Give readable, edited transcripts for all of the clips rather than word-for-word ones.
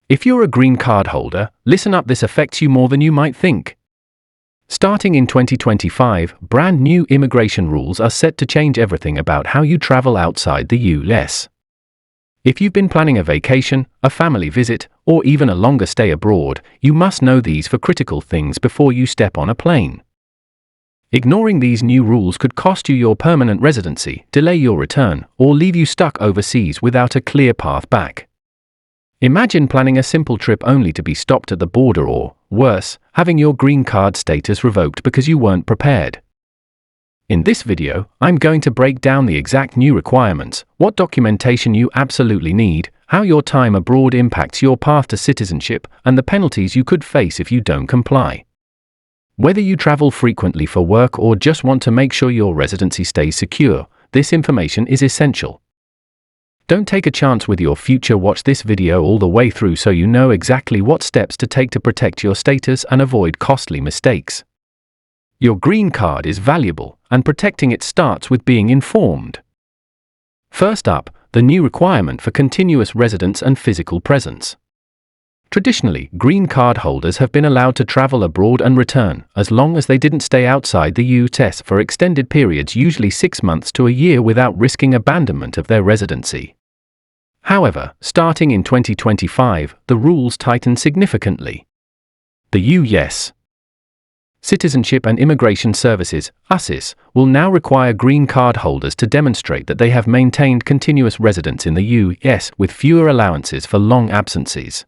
If you're a green card holder, listen up, this affects you more than you might think. Starting in 2025, brand new immigration rules are set to change everything about how you travel outside the US. If you've been planning a vacation, a family visit, or even a longer stay abroad, you must know these four critical things before you step on a plane. Ignoring these new rules could cost you your permanent residency, delay your return, or leave you stuck overseas without a clear path back. Imagine planning a simple trip only to be stopped at the border or, worse, having your green card status revoked because you weren't prepared. In this video, I'm going to break down the exact new requirements, what documentation you absolutely need, how your time abroad impacts your path to citizenship, and the penalties you could face if you don't comply. Whether you travel frequently for work or just want to make sure your residency stays secure, this information is essential. Don't take a chance with your future. Watch this video all the way through so you know exactly what steps to take to protect your status and avoid costly mistakes. Your green card is valuable, and protecting it starts with being informed. First up, the new requirement for continuous residence and physical presence. Traditionally, green card holders have been allowed to travel abroad and return, as long as they didn't stay outside the US for extended periods, usually 6 months to a year, without risking abandonment of their residency. However, starting in 2025, the rules tighten significantly. The U.S. Citizenship and Immigration Services, USCIS, will now require green card holders to demonstrate that they have maintained continuous residence in the U.S. with fewer allowances for long absences.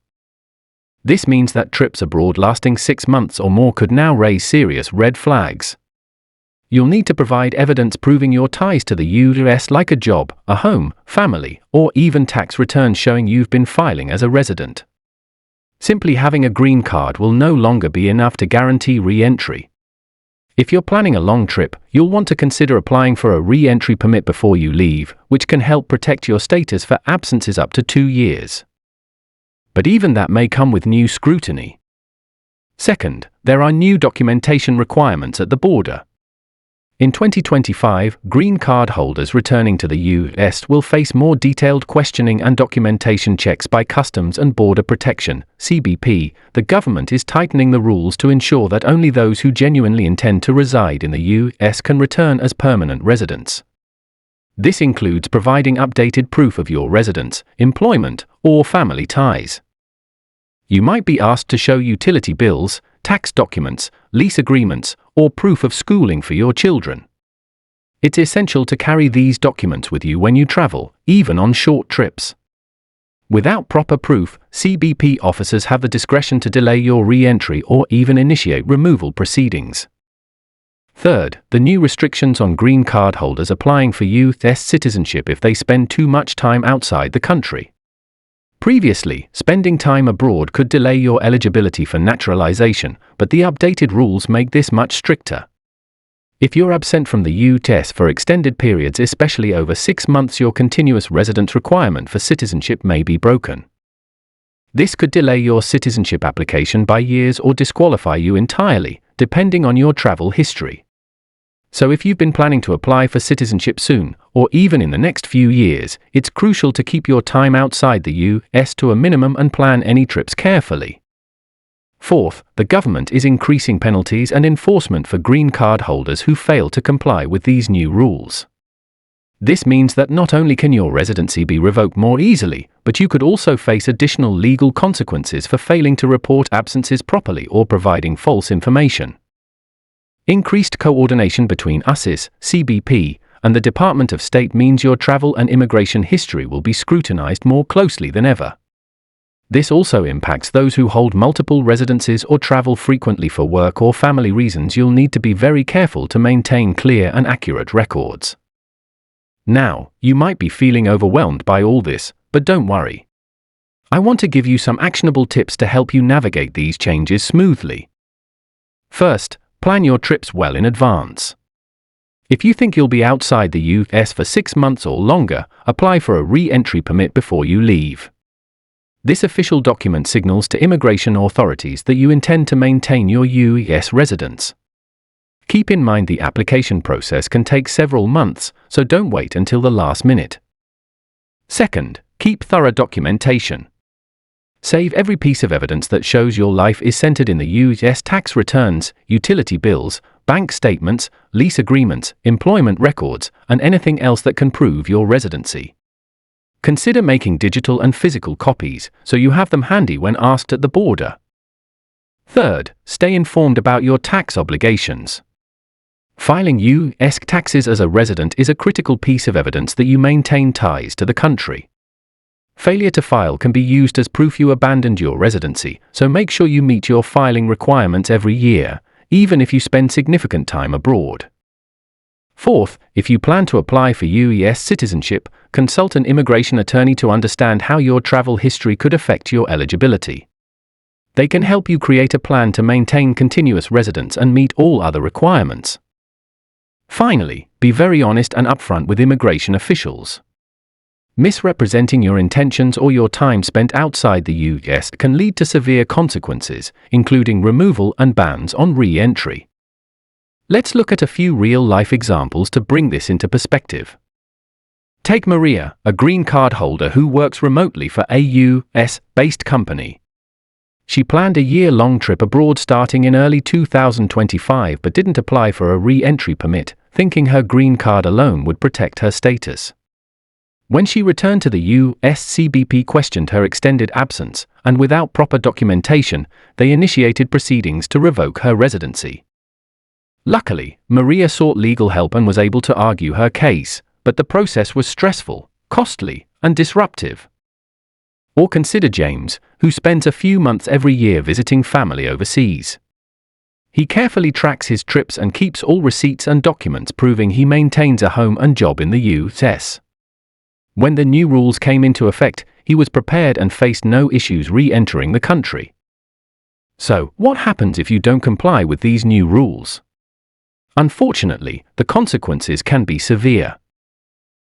This means that trips abroad lasting 6 months or more could now raise serious red flags. You'll need to provide evidence proving your ties to the US, like a job, a home, family, or even tax returns showing you've been filing as a resident. Simply having a green card will no longer be enough to guarantee re-entry. If you're planning a long trip, you'll want to consider applying for a re-entry permit before you leave, which can help protect your status for absences up to 2 years. But even that may come with new scrutiny. Second, there are new documentation requirements at the border. In 2025, green card holders returning to the US will face more detailed questioning and documentation checks by Customs and Border Protection, CBP. The government is tightening the rules to ensure that only those who genuinely intend to reside in the US can return as permanent residents. This includes providing updated proof of your residence, employment, or family ties. You might be asked to show utility bills, tax documents, lease agreements, or proof of schooling for your children. It's essential to carry these documents with you when you travel, even on short trips. Without proper proof, CBP officers have the discretion to delay your re-entry or even initiate removal proceedings. Third, the new restrictions on green card holders applying for US citizenship if they spend too much time outside the country. Previously, spending time abroad could delay your eligibility for naturalization, but the updated rules make this much stricter. If you're absent from the US for extended periods, especially over 6 months, your continuous residence requirement for citizenship may be broken. This could delay your citizenship application by years or disqualify you entirely, depending on your travel history. So if you've been planning to apply for citizenship soon, or even in the next few years, it's crucial to keep your time outside the US to a minimum and plan any trips carefully. Fourth, the government is increasing penalties and enforcement for green card holders who fail to comply with these new rules. This means that not only can your residency be revoked more easily, but you could also face additional legal consequences for failing to report absences properly or providing false information. Increased coordination between USCIS, CBP, and the Department of State means your travel and immigration history will be scrutinized more closely than ever. This also impacts those who hold multiple residences or travel frequently for work or family reasons. You'll need to be very careful to maintain clear and accurate records. Now, you might be feeling overwhelmed by all this, but don't worry. I want to give you some actionable tips to help you navigate these changes smoothly. First, plan your trips well in advance. If you think you'll be outside the US for 6 months or longer, apply for a re-entry permit before you leave. This official document signals to immigration authorities that you intend to maintain your US residence. Keep in mind the application process can take several months, so don't wait until the last minute. Second, keep thorough documentation. Save every piece of evidence that shows your life is centered in the U.S. tax returns, utility bills, bank statements, lease agreements, employment records, and anything else that can prove your residency. Consider making digital and physical copies so you have them handy when asked at the border. Third, stay informed about your tax obligations. Filing U.S. taxes as a resident is a critical piece of evidence that you maintain ties to the country. Failure to file can be used as proof you abandoned your residency, so make sure you meet your filing requirements every year, even if you spend significant time abroad. Fourth, if you plan to apply for U.S. citizenship, consult an immigration attorney to understand how your travel history could affect your eligibility. They can help you create a plan to maintain continuous residence and meet all other requirements. Finally, be very honest and upfront with immigration officials. Misrepresenting your intentions or your time spent outside the U.S. can lead to severe consequences, including removal and bans on re-entry. Let's look at a few real-life examples to bring this into perspective. Take Maria, a green card holder who works remotely for a U.S.-based company. She planned a year-long trip abroad starting in early 2025 but didn't apply for a re-entry permit, thinking her green card alone would protect her status. When she returned to the USCBP questioned her extended absence, and without proper documentation, they initiated proceedings to revoke her residency. Luckily, Maria sought legal help and was able to argue her case, but the process was stressful, costly, and disruptive. Or consider James, who spends a few months every year visiting family overseas. He carefully tracks his trips and keeps all receipts and documents proving he maintains a home and job in the U.S. When the new rules came into effect, he was prepared and faced no issues re-entering the country. So, what happens if you don't comply with these new rules? Unfortunately, the consequences can be severe.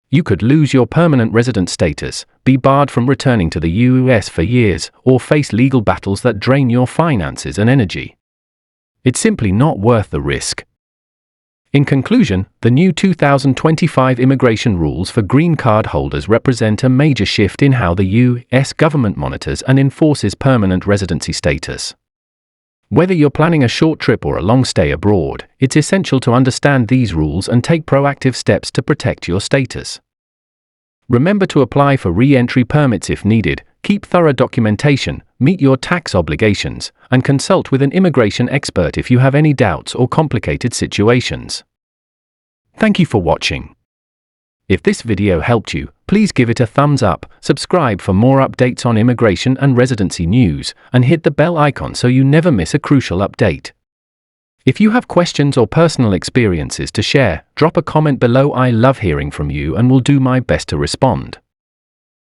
You could lose your permanent resident status, be barred from returning to the U.S. for years, or face legal battles that drain your finances and energy. It's simply not worth the risk. In conclusion, the new 2025 immigration rules for green card holders represent a major shift in how the U.S. government monitors and enforces permanent residency status. Whether you're planning a short trip or a long stay abroad, it's essential to understand these rules and take proactive steps to protect your status. Remember to apply for re-entry permits if needed, keep thorough documentation, meet your tax obligations, and consult with an immigration expert if you have any doubts or complicated situations. Thank you for watching. If this video helped you, please give it a thumbs up, subscribe for more updates on immigration and residency news, and hit the bell icon so you never miss a crucial update. If you have questions or personal experiences to share, drop a comment below. I love hearing from you and will do my best to respond.